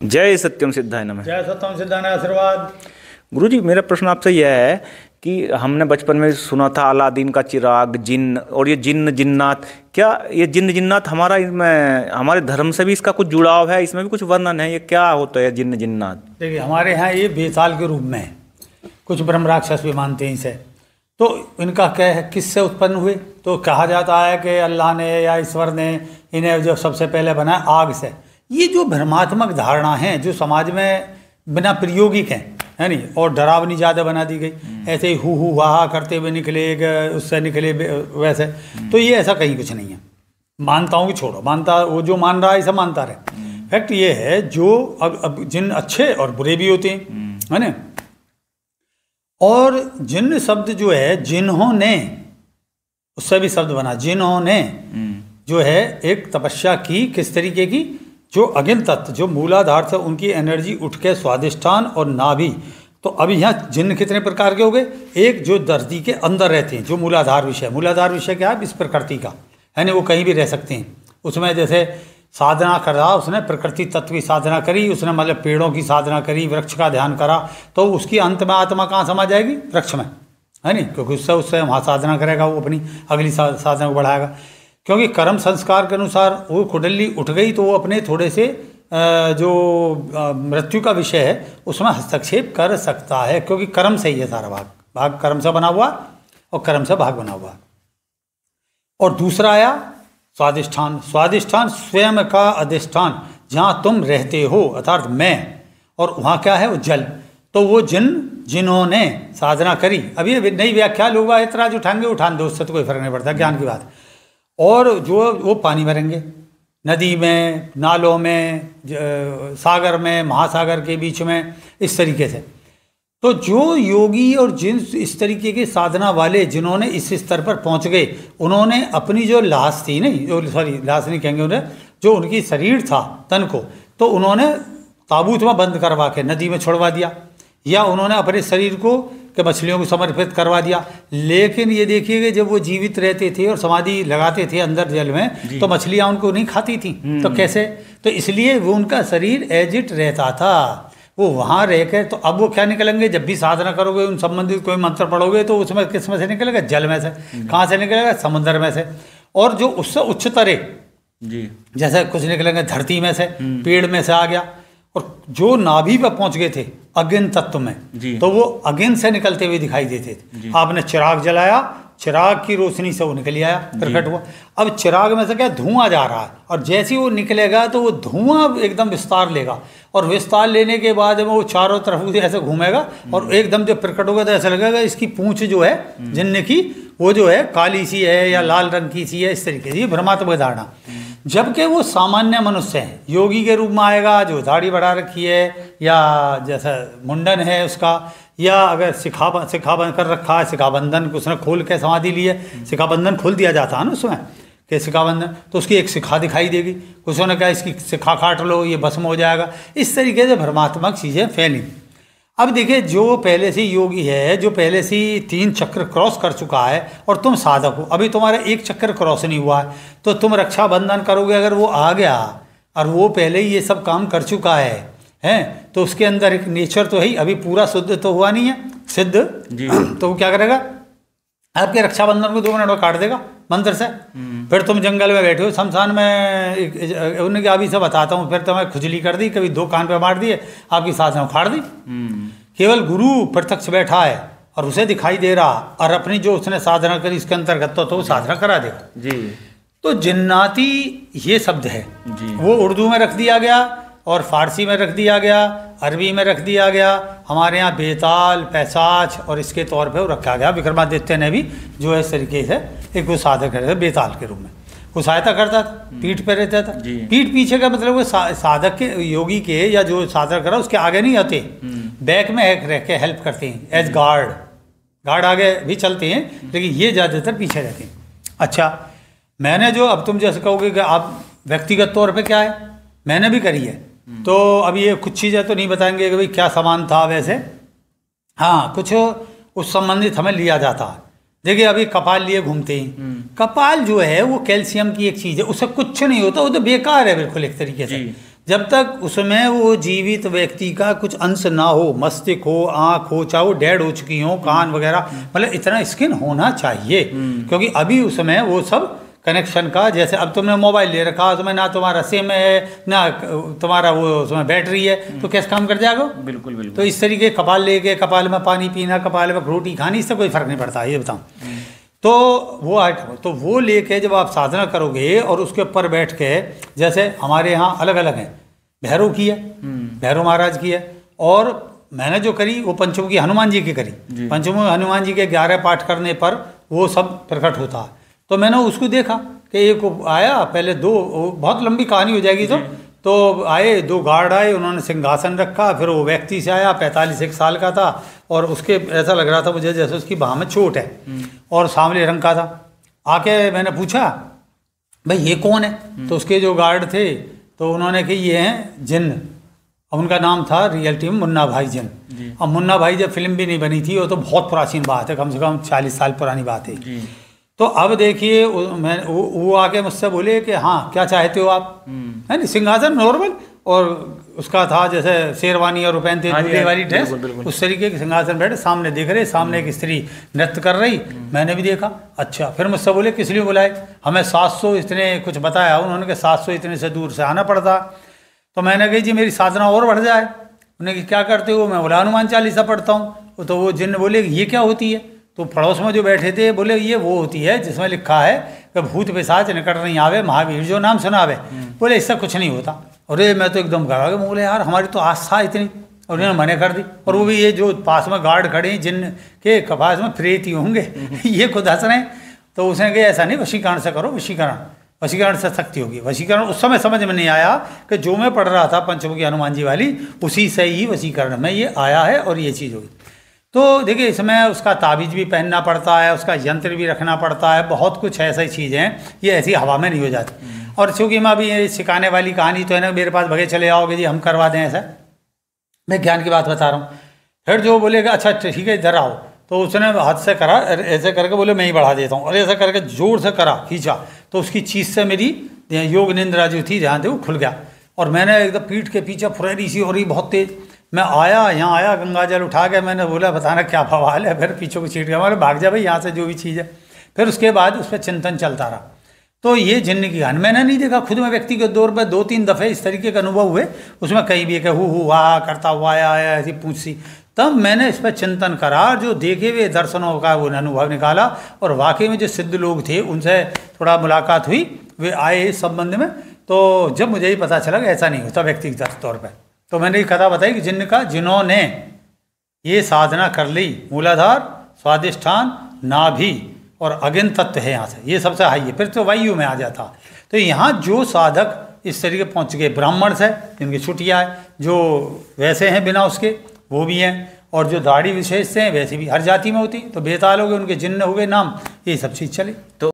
जय सत्यम सिद्धाय नमः। जय सत्यम सिद्धाय आशीर्वाद। गुरुजी, मेरा प्रश्न आपसे यह है कि हमने बचपन में सुना था अलादीन का चिराग, जिन्न, और ये जिन्न जिन्नात, क्या ये जिन्न जिन्नात हमारे धर्म से भी इसका कुछ जुड़ाव है? इसमें भी कुछ वर्णन है? ये क्या होता है जिन्न जिन्नात? देखिए, हमारे यहाँ ये बेताल के रूप में है। कुछ ब्रह्म राक्षस भी मानते हैं इसे। तो इनका क्या है, किससे उत्पन्न हुए? तो कहा जाता है कि अल्लाह ने या ईश्वर ने इन्हें जो सबसे पहले बनाया आग से। ये जो भ्रमात्मक धारणा है जो समाज में बिना प्रायोगिक है नहीं, और डरावनी ज़्यादा बना दी गई। ऐसे ही हु हा करते हुए निकले, उससे निकले वैसे। तो ये ऐसा कहीं कुछ नहीं है। मानता हूँ कि छोड़ो, मानता वो जो मान रहा है इसे मानता रहे। फैक्ट ये है जो अब जिन अच्छे और बुरे भी होते हैं, है ना। और जिन शब्द जो है जिन्होंने, उससे भी शब्द बना, जिन्होंने जो है एक तपस्या की, किस तरीके की, जो अगिन तत्व, जो मूलाधार से उनकी एनर्जी उठ के स्वादिष्ठान और नाभि। तो अभी यहाँ जिन्न कितने प्रकार के हो गए? एक जो धरती के अंदर रहते हैं, जो मूलाधार विषय। मूलाधार विषय क्या है? इस प्रकृति का है ना, वो कहीं भी रह सकते हैं। उसमें जैसे साधना करा, उसने प्रकृति तत्व की साधना करी, उसने मतलब पेड़ों की साधना करी, वृक्ष का ध्यान करा, तो उसकी अंत में आत्मा कहाँ समा जाएगी? वृक्ष में, है नहीं। क्योंकि उससे वहाँ साधना करेगा, वो अपनी अगली साधना को बढ़ाएगा। क्योंकि कर्म संस्कार के अनुसार वो कुंडली उठ गई, तो वो अपने थोड़े से जो मृत्यु का विषय है उसमें हस्तक्षेप कर सकता है। क्योंकि कर्म से ही है सारा भाग कर्म से बना हुआ, और कर्म से भाग बना हुआ। और दूसरा आया स्वादिष्ठान। स्वादिष्ठान स्वयं का अधिष्ठान, जहाँ तुम रहते हो, अर्थात मैं, और वहाँ क्या है? वो जल। तो वो जिन्होंने साधना करी। अब ये नई व्याख्या लोग इतना जो उठाएंगे उठान दो, उससे तो कोई फर्क नहीं पड़ता, ज्ञान की बात। और जो वो पानी में रहेंगे, नदी में, नालों में, सागर में, महासागर के बीच में, इस तरीके से। तो जो योगी और जिन इस तरीके के साधना वाले जिन्होंने इस स्तर पर पहुंच गए, उन्होंने अपनी जो लाश थी, नहीं लाश नहीं कहेंगे उन्हें, जो उनकी शरीर था तन को, तो उन्होंने ताबूत में बंद करवा के नदी में छोड़वा दिया, या उन्होंने अपने शरीर को कि मछलियों को समर्पित करवा दिया। लेकिन ये देखिए, जब वो जीवित रहते थे और समाधि लगाते थे अंदर जल में, तो मछलियाँ उनको नहीं खाती थी। तो कैसे? तो इसलिए वो उनका शरीर एज इट रहता था, वो वहाँ रह के। तो अब वो क्या निकलेंगे? जब भी साधना करोगे, उन संबंधित कोई मंत्र पढ़ोगे, तो उसमें किस में से निकलेगा? जल में से। कहाँ से निकलेगा? समुद्र में से। और जो उससे उच्चतर जी, जैसे कुछ निकलेंगे धरती में से, पेड़ में से आ गया। और जो नाभि पर पहुंच गए थे अगिन तत्व में, तो वो अगिन से निकलते हुए दिखाई देते थे। आपने चिराग जलाया, चिराग की रोशनी से वो निकल आया, प्रकट हुआ। अब चिराग में से क्या? धुआं जा रहा है, और जैसे ही वो निकलेगा तो वो धुआं एकदम विस्तार लेगा, और विस्तार लेने के बाद में वो चारों तरफ ऐसे घूमेगा, और एकदम जब प्रकट होगा तो ऐसा लगेगा इसकी पूंछ जो है जिन्न की, वो जो है काली सी है या लाल रंग की सी है, इस तरीके से। ये भ्रमात्मक धारणा। जबकि वो सामान्य मनुष्य है, योगी के रूप में आएगा, जो दाढ़ी बढ़ा रखी है, या जैसा मुंडन है उसका, या अगर शिखा बंद कर रखा है, शिखाबंधन उसने खोल के समाधि ली है, शिखाबंधन खोल दिया जाता है ना उसमें कि शिखाबंधन, तो उसकी एक शिखा दिखाई देगी। कुछ ने कहा इसकी शिखा काट लो, ये भस्म हो जाएगा। इस तरीके से भ्रमात्मक चीज़ें फैली। अब देखिए, जो पहले से योगी है, जो पहले से 3 चक्र क्रॉस कर चुका है, और तुम साधक हो, अभी तुम्हारा 1 चक्र क्रॉस नहीं हुआ है, तो तुम रक्षाबंधन करोगे, अगर वो आ गया और वो पहले ही ये सब काम कर चुका है, तो उसके अंदर एक नेचर तो है ही, अभी पूरा शुद्ध तो हुआ नहीं है, सिद्ध जी। तो वो क्या करेगा? आपके रक्षाबंधन को 2 मिनट में काट देगा मंत्र से। फिर तुम जंगल में बैठे हो, शमशान में, उन्हें अभी से बताता हूँ, फिर तुम्हें खुजली कर दी, कभी 2 कान पे मार दिए, आपकी सांसें उखाड़ दी। केवल गुरु प्रत्यक्ष बैठा है और उसे दिखाई दे रहा, और अपनी जो उसने साधना करी इसके अंतर्गत तो वो साधना करा देगा जी। तो जिन्नाती ये शब्द है जी, वो उर्दू में रख दिया गया, और फारसी में रख दिया गया, अरबी में रख दिया गया, हमारे यहाँ बेताल, पैसाच और इसके तौर पे वो रखा गया। विक्रमादित्य ने भी जो है इस तरीके से एक वो साधक करता था बेताल के रूप में, वो सहायता करता था, पीठ पे रहता था। पीठ पीछे का मतलब वो साधक के, योगी के, या जो साधक करा उसके आगे नहीं आते, बैक में रह के हेल्प करते हैं एज गार्ड आगे भी चलते हैं, लेकिन ये ज़्यादातर पीछे रहते हैं। अच्छा, मैंने जो, अब तुम जैसे कहोगे कि आप व्यक्तिगत तौर पे क्या है, मैंने भी करी है, तो अब ये कुछ चीज़ें तो नहीं बताएंगे कि भाई क्या सामान था वैसे। हाँ, कुछ उस संबंधित हमें लिया जाता है। देखिए, अभी कपाल लिए घूमते हैं, कपाल जो है वो कैल्शियम की एक चीज़ है, उससे कुछ नहीं होता, वो तो बेकार है बिल्कुल एक तरीके से। जब तक उसमें वो जीवित व्यक्ति का कुछ अंश ना हो, मस्तिष्क हो, आँख हो, चाहे वो डेड हो चुकी हो, कान वगैरह, मतलब इतना स्किन होना चाहिए। क्योंकि अभी उसमें वो सब कनेक्शन का, जैसे अब तुमने मोबाइल ले रखा, उसमें ना तुम्हारा सिम है ना तुम्हारा वो उसमें बैटरी है, तो कैसे काम कर जाएगा? बिल्कुल बिल्कुल। तो इस तरीके कपाल लेके कपाल में पानी पीना, कपाल में रोटी खानी, इससे कोई फर्क नहीं पड़ता, ये बताऊँ। तो वो आइटम, तो वो लेके जब आप साधना करोगे और उसके ऊपर बैठ के, जैसे हमारे यहाँ अलग अलग हैं, भैरव की है, भैरव महाराज की है, और मैंने जो करी वो पंचमुखी हनुमान जी की करी। पंचमुखी हनुमान जी के 11 पाठ करने पर वो सब प्रकट होता है। तो मैंने उसको देखा कि एक आया, पहले दो, बहुत लंबी कहानी हो जाएगी तो आए 2 गार्ड आए, उन्होंने सिंहासन रखा, फिर वो व्यक्ति से आया, 45 साल का था, और उसके ऐसा लग रहा था मुझे जैसे उसकी बाह में चोट है, और सांवले रंग का था। आके मैंने पूछा भाई ये कौन है? तो उसके जो गार्ड थे तो उन्होंने कहा ये हैं जिन्न। अब उनका नाम था रियलिटी में मुन्ना भाई जिन्न। अब मुन्ना भाई जब फिल्म भी नहीं बनी थी, वो तो बहुत प्राचीन बात है, कम से कम 40 साल पुरानी बात है। तो अब देखिए वो आके मुझसे बोले कि हाँ क्या चाहते हो आप, है नहीं, सिंहासन नॉर्मल, और उसका था जैसे शेरवानी और पहनते दूल्हे वाली ड्रेस, उस तरीके के सिंहासन बैठे, सामने देख रहे, सामने एक स्त्री नृत्य कर रही, मैंने भी देखा। अच्छा, फिर मुझसे बोले किस लिए बुलाए? हमें 700 इतने कुछ बताया उन्होंने, कि 700 इतने से दूर से आना पड़ता। तो मैंने कही जी मेरी साधना और बढ़ जाए। उन्होंने क्या करते हो? मैं बोला हनुमान चालीसा पढ़ता हूँ। तो वो जिन्न बोले ये क्या होती है? तो पड़ोस में जो बैठे थे बोले ये वो होती है जिसमें लिखा है कि भूत पिशाच निकट नहीं आवे, महावीर जो नाम सुनावे। बोले इससे कुछ नहीं होता। अरे मैं तो एकदम घबरा गया, बोले यार हमारी तो आस्था इतनी, और उन्होंने मने कर दी। और वो भी ये जो पास में गार्ड खड़े हैं जिन्न के कपास में प्रेत ही होंगे ये खुद हंस रहे हैं। तो उसने कहा ऐसा नहीं, वशीकरण से करो, वशीकरण से शक्ति होगी। वशीकरण उस समय समझ में नहीं आया कि जो मैं पढ़ रहा था पंचमुखी हनुमान जी वाली, उसी से ही वशीकरण में ये आया है और ये चीज़ होगी। तो देखिए इसमें उसका ताबीज़ भी पहनना पड़ता है, उसका यंत्र भी रखना पड़ता है, बहुत कुछ ऐसी चीज़ें हैं, ये ऐसी हवा में नहीं हो जाती। और चूँकि मैं अभी ये सिखाने वाली कहानी तो है ना, मेरे पास भगे चले आओगे जी हम करवा दें, ऐसा मैं ज्ञान की बात बता रहा हूँ। फिर जो बोलेगा अच्छा ठीक है इधर आओ, तो उसने हाथ से करा ऐसे करके, बोले मैं ही बढ़ा देता हूँ, और ऐसा करके जोर से करा, खींचा, तो उसकी चीज़ से मेरी योग निंद्रा जो थी ध्यान थे वो खुल गया। और मैंने एकदम पीठ के पीछे फुरैरी सी हो रही बहुत तेज, मैं आया यहाँ आया, गंगा जल उठा के मैंने बोला बताना क्या बवाल है, फिर पीछे को चीट गया, मैंने भाग जा भाई यहाँ से जो भी चीज़ है। फिर उसके बाद उस पर चिंतन चलता रहा। तो ये जिन्न की कहानी मैंने नहीं देखा, खुद में व्यक्तिगत तौर पर 2-3 दफ़े इस तरीके के अनुभव हुए, उसमें कहीं भी हु हा करता हुआ आया ऐसी पूछ सी, तब मैंने इस पर चिंतन करा, जो देखे हुए दर्शनों का वो अनुभव निकाला, और वाकई में जो सिद्ध लोग थे उनसे थोड़ा मुलाकात हुई, वे आए इस संबंध में। तो जब मुझे ही पता चला कि ऐसा नहीं होता व्यक्तिगत तौर पर, तो मैंने ये कथा बताई कि जिन्होंने ये साधना कर ली, मूलाधार, स्वादिष्ठान, नाभि और अगिन तत्व है यहाँ से, ये सबसे हाई है, फिर तो वायु में आ जाता। तो यहाँ जो साधक इस तरीके पहुँच गए, ब्राह्मण से जिनकी छुट्टियाँ है, जो वैसे हैं बिना उसके वो भी हैं, और जो दाढ़ी विशेष से हैं वैसे भी हर जाति में होती, तो बेताल हो गए, उनके जिन्न हो गए नाम, ये सब चीज़ चले। तो